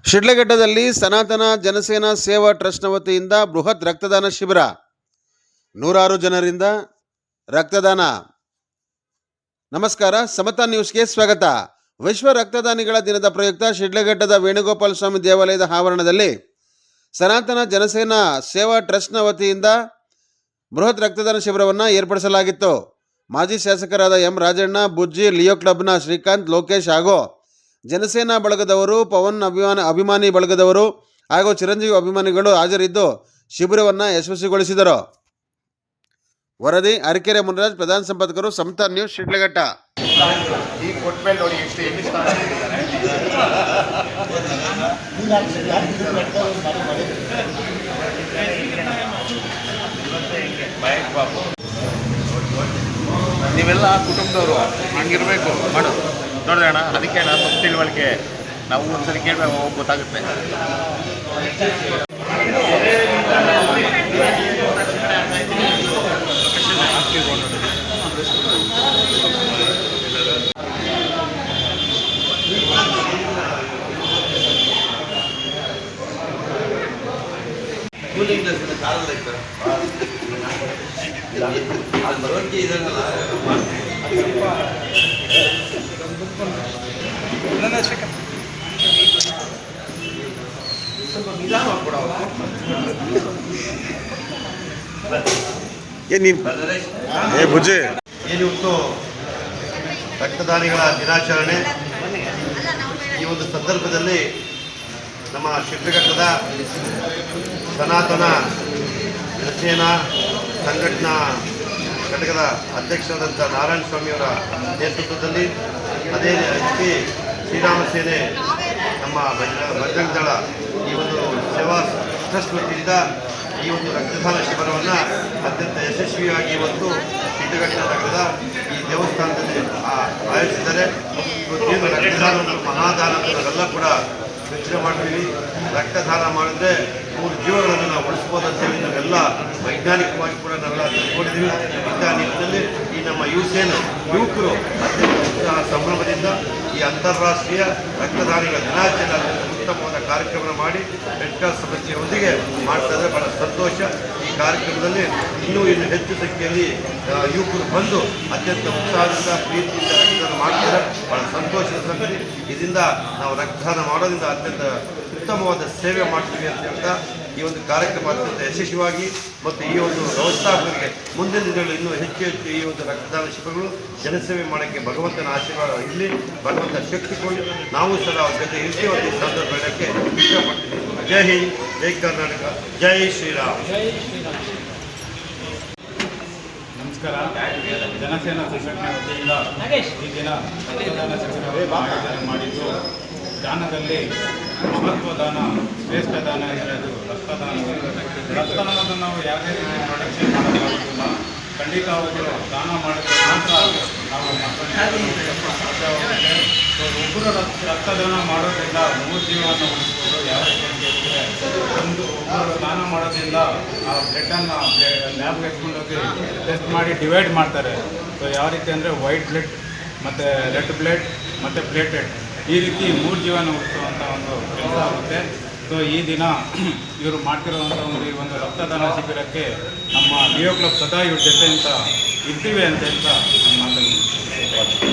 ಶಿಡ್ಲಘಟ್ಟದಲ್ಲಿ ಸನಾತನ ಜನಸೇನಾ ಸೇವಾ ಟ್ರಸ್ಟ್ನ ವತಿಯಿಂದ ಬೃಹತ್ ರಕ್ತದಾನ ಶಿಬಿರ. 106 ಜನರಿಂದ ರಕ್ತದಾನ. ನಮಸ್ಕಾರ, ಸಮತಾ ನ್ಯೂಸ್ಗೆ ಸ್ವಾಗತ. ವಿಶ್ವ ರಕ್ತದಾನಿಗಳ ದಿನದ ಪ್ರಯುಕ್ತ ಶಿಡ್ಲಘಟ್ಟದ ವೇಣುಗೋಪಾಲ ಸ್ವಾಮಿ ದೇವಾಲಯದ ಆವರಣದಲ್ಲಿ ಸನಾತನ ಜನಸೇನಾ ಸೇವಾ ಟ್ರಸ್ಟ್ನ ವತಿಯಿಂದ ಬೃಹತ್ ರಕ್ತದಾನ ಶಿಬಿರವನ್ನು ಏರ್ಪಡಿಸಲಾಗಿತ್ತು. ಮಾಜಿ ಶಾಸಕರಾದ ಎಂ ರಾಜಣ್ಣ, ಬುಜ್ಜಿ, ಲಿಯೋ ಕ್ಲಬ್ನ ಶ್ರೀಕಾಂತ್, ಲೋಕೇಶ್ ಹಾಗೂ ಜನಸೇನಾ ಬಳಗದವರು, ಪವನ್ ಅಭಿಮಾನಿ ಬಳಗದವರು ಹಾಗೂ ಚಿರಂಜೀವಿ ಅಭಿಮಾನಿಗಳು ಹಾಜರಿದ್ದು ಶಿಬಿರವನ್ನು ಯಶಸ್ವಿಗೊಳಿಸಿದರು. ವರದಿ ಅರಕೆರೆ ಮುನರಾಜ್, ಪ್ರಧಾನ ಸಂಪಾದಕರು, ಸಮತಾ ನ್ಯೂಸ್, ಶಿಡ್ಲಘಟ್ಟ. ನೀವೆಲ್ಲ ಕುಟುಂಬದವರು ಹಂಗಿರಬೇಕು ಮಾಡು ನೋಡಿದಣ್ಣ. ಅದಕ್ಕೆ ನಾನು ಸ್ವಲ್ಪ ತಿಳುವಳಿಕೆ ನಾವು ಒಂದ್ಸರಿ ಕೇಳಬೇಕು, ಗೊತ್ತಾಗುತ್ತೆ. ಏನಿವತ್ತು ರಕ್ತದಾನಿಗಳ ದಿನಾಚರಣೆ. ಈ ಒಂದು ಸಂದರ್ಭದಲ್ಲಿ ನಮ್ಮ ಶಿಡ್ಲಘಟ್ಟದ ಸನಾತನ ಜನಸೇನಾ ಸಂಘಟನಾ ಘಟಕದ ಅಧ್ಯಕ್ಷರಾದಂಥ ನಾರಾಯಣ ಸ್ವಾಮಿಯವರ ನೇತೃತ್ವದಲ್ಲಿ, ಅದೇ ರೀತಿ ಶ್ರೀರಾಮ ಸೇನೆ, ನಮ್ಮ ಬಜರಂಗ ದಳ ಈ ಒಂದು ಸೇವಾ ಟ್ರಸ್ಟ್ ವತಿಯಿಂದ ಈ ಒಂದು ರಕ್ತದಾನ ಶಿಬಿರವನ್ನು ಅತ್ಯಂತ ಯಶಸ್ವಿಯಾಗಿ ಇವತ್ತು ಶಿಡ್ಲಘಟ್ಟ ನಗರದ ಈ ದೇವಸ್ಥಾನದಲ್ಲಿ ಆಯೋಜಿಸಿದ್ದಾರೆ. ಇವತ್ತೇನು ರಕ್ತದಾನ ಮಹಾದಾನ ನಾವೆಲ್ಲ ಕೂಡ ಯೋಚನೆ ಮಾಡ್ತೀವಿ. ರಕ್ತದಾನ ಮಾಡಿದ್ರೆ 3 ಜೀವಗಳನ್ನು ನಾವು ಉಳಿಸ್ಬೋದು ಅಂತೇಳಿ ನಾವೆಲ್ಲ ವೈಜ್ಞಾನಿಕವಾಗಿ ಕೂಡ ನಾವೆಲ್ಲ ತಿಳ್ಕೊಂಡಿದ್ದೀವಿ. ಇಂಥ ನಿಟ್ಟಿನಲ್ಲಿ ಈ ನಮ್ಮ ಯುವಕರು ಅತ್ಯಂತ ಉತ್ಸಾಹ ಸಂಭ್ರಮದಿಂದ ಈ ಅಂತಾರಾಷ್ಟ್ರೀಯ ರಕ್ತದಾನಿಗಳ ದಿನಾಚರಣೆ ಅತ್ಯಂತ ಉತ್ತಮವಾದ ಕಾರ್ಯಕ್ರಮ ಮಾಡಿ ರೆಡ್ ಕ್ರಾಸ್ ಸಂಸ್ಥೆಯೊಂದಿಗೆ ಮಾಡ್ತಾ ಇದ್ದಾರೆ. ಬಹಳ ಸಂತೋಷ. ಈ ಕಾರ್ಯಕ್ರಮದಲ್ಲಿ ಇನ್ನೂ ಹೆಚ್ಚು ಸಂಖ್ಯೆಯಲ್ಲಿ ಯುವಕರು ಬಂದು ಅತ್ಯಂತ ಉತ್ಸಾಹದಿಂದ, ಪ್ರೀತಿಯಿಂದ ರಕ್ತದಾನ ಮಾಡ್ತಾರೆ. ಬಹಳ ಸಂತೋಷದ ಸಂಗತಿ. ಇದರಿಂದ ನಾವು ರಕ್ತದಾನ ಮಾಡೋದ್ರಿಂದ ಅತ್ಯಂತ ಉತ್ತಮವಾದ ಸೇವೆ ಮಾಡ್ತೀವಿ ಅಂತ ಹೇಳ್ತಾ ಈ ಒಂದು ಕಾರ್ಯಕ್ರಮ ಅತ್ಯಂತ ಯಶಸ್ವಿಯಾಗಿ ಮತ್ತು ಈ ಒಂದು ವ್ಯವಸ್ಥಾಪಕರಿಗೆ ಮುಂದಿನ ದಿನಗಳಲ್ಲಿ ಇನ್ನೂ ಹೆಚ್ಚು ಈ ಒಂದು ರಕ್ತದಾನ ಶಿಬಿರಗಳು ಜನಸೇವೆ ಮಾಡೋಕ್ಕೆ ಭಗವಂತನ ಆಶೀರ್ವಾದ ಇಲ್ಲಿ, ಭಗವಂತ ಶಕ್ತಿ ಕೊಡಿ. ನಾವು ಸಹ ಅವ್ರ ಜೊತೆ ಇರ್ತೀವಿ ಅಂತ ಈ ಸಂದರ್ಭ ಹೇಳೋಕ್ಕೆ ಇಷ್ಟಪಡ್ತೀನಿ. ಜೈ ಹಿಂದ್, ಜೈ ಕರ್ನಾಟಕ, ಜೈ ಶ್ರೀರಾಮ್. ನಮಸ್ಕಾರ. ಜನಸೇನಾ ಸಂಘಟನೆ ವತಿಯಿಂದ ಈ ದಿನ ರಕ್ತದಾನ ಶಿಬಿರ ಆಯೋಜನೆ ಮಾಡಿದ್ದು, ದಾನದಲ್ಲಿ ಮಹತ್ವ ದಾನ, ಶ್ರೇಷ್ಠ ದಾನ ಅಂದರೆ ಅದು ರಕ್ತದಾನವನ್ನು ನಾವು ಯಾವುದೇ ರೀತಿ ಪ್ರೊಡಕ್ಷನ್ ಮಾಡೋಕ್ಕಾಗೋದಿಲ್ಲ. ಖಂಡಿತವಾಗಲೂ ದಾನ ಮಾಡಿದ್ರೆ ಮಾತ್ರ ನಾವು ಸಾಧ್ಯವಾಗುತ್ತೆ. ಒಬ್ಬರು ರಕ್ತದಾನ ಮಾಡೋದ್ರಿಂದ 3 ಜೀವವನ್ನು ಉಳಿಸ್ಬೋದು. ಯಾವ ರೀತಿ ಅಂತ ಹೇಳಿದ್ರೆ, ಒಬ್ಬರು ದಾನ ಮಾಡೋದ್ರಿಂದ ಆ ಬ್ಲಡ್ಡನ್ನು ಲ್ಯಾಬ್ಗೆ ಎತ್ಕೊಂಡೋಗಿ ಟೆಸ್ಟ್ ಮಾಡಿ ಡಿವೈಡ್ ಮಾಡ್ತಾರೆ. ಸೊ ಯಾವ ರೀತಿ ಅಂದರೆ ವೈಟ್ ಬ್ಲಡ್ ಮತ್ತು ರೆಡ್ ಬ್ಲಡ್ ಮತ್ತು ಪ್ಲೇಟೆಡ್, ಈ ರೀತಿ 3 ಜೀವನ ಉಳಿಸುವಂಥ ಒಂದು ಕೆಲಸ ಆಗುತ್ತೆ. ಸೊ ಈ ದಿನ ಇವರು ಮಾಡ್ತಿರುವಂಥ ಈ ಒಂದು ರಕ್ತದಾನ ಶಿಬಿರಕ್ಕೆ ನಮ್ಮ ಲಿಯೋ ಕ್ಲಬ್ ಸದಾ ಇವ್ರ ಜೊತೆ ಅಂತ ಇರ್ತೀವಿ ಅಂತ ಹೇಳ್ತಾ ನಮ್ಮ ಮಾತನ್ನು